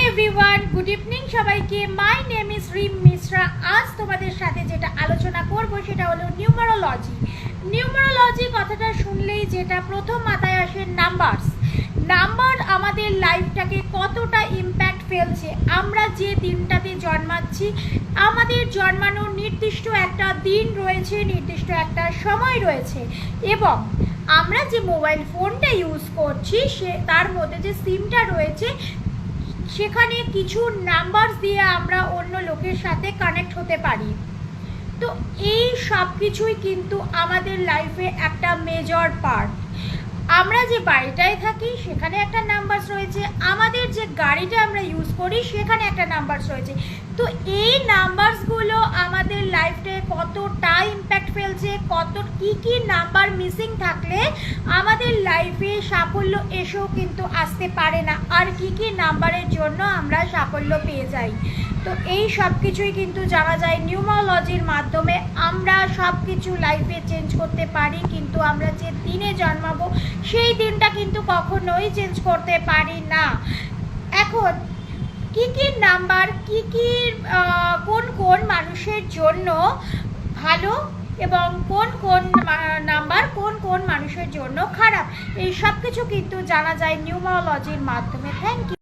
Everyone, good evening সবাইকে। My name is রিম মিশ্রা। আজ তোমাদের সাথে যেটা আলোচনা করব সেটা হলো নিউমারোলজি। নিউমারোলজি কথাটা শুনলেই যেটা প্রথম মাথায় আসে নাম্বারস। নাম্বার আমাদের লাইফটাকে কতটা ইম্প্যাক্ট ফেলছে। আমরা যে দিনটাতে জন্মাচ্ছি, আমাদের জন্মানোর নির্দিষ্ট একটা দিন রয়েছে, নির্দিষ্ট একটা সময় রয়েছে, এবং আমরা যে মোবাইল ফোনটা ইউজ করছি তার মধ্যে যে সিমটা রয়েছে সেখানে কিছু নাম্বার দিয়ে আমরা অন্য লোকের সাথে কানেক্ট হতে পারি। তো এই সব কিছুই কিন্তু আমাদের লাইফে একটা মেজর পার্ট। আমরা যে বাড়িটায় থাকি সেখানে একটা নাম্বারস রয়েছে, আমাদের যে গাড়িটা আমরা ইউজ করি সেখানে একটা নাম্বারস রয়েছে। তো এই নাম্বারসগুলো আমাদের লাইফটায় কতটা ইম্প্যাক্ট ফেলছে, কী নাম্বার মিসিং থাকলে আমাদের লাইফে সাফল্য এসেও কিন্তু আসতে পারে না, আর কী নাম্বারের জন্য আমরা সাফল্য পেয়ে যাই। তো এই সব কিছুই কিন্তু জানা যায় নিউমারোলজির মাধ্যমে। আমরা সব কিছু লাইফে চেঞ্জ করতে পারি, কিন্তু আমরা যে দিনে জন্মাবো সেই দিনটা কিন্তু কখনোই চেঞ্জ করতে পারি না। এখন কী নাম্বার কোন মানুষের জন্য ভালো এবং কোন নাম্বার কোন মানুষের জন্য খারাপ, এই সব কিছু কিন্তু জানা যায় নিউমারোলজির মাধ্যমে। Thank you.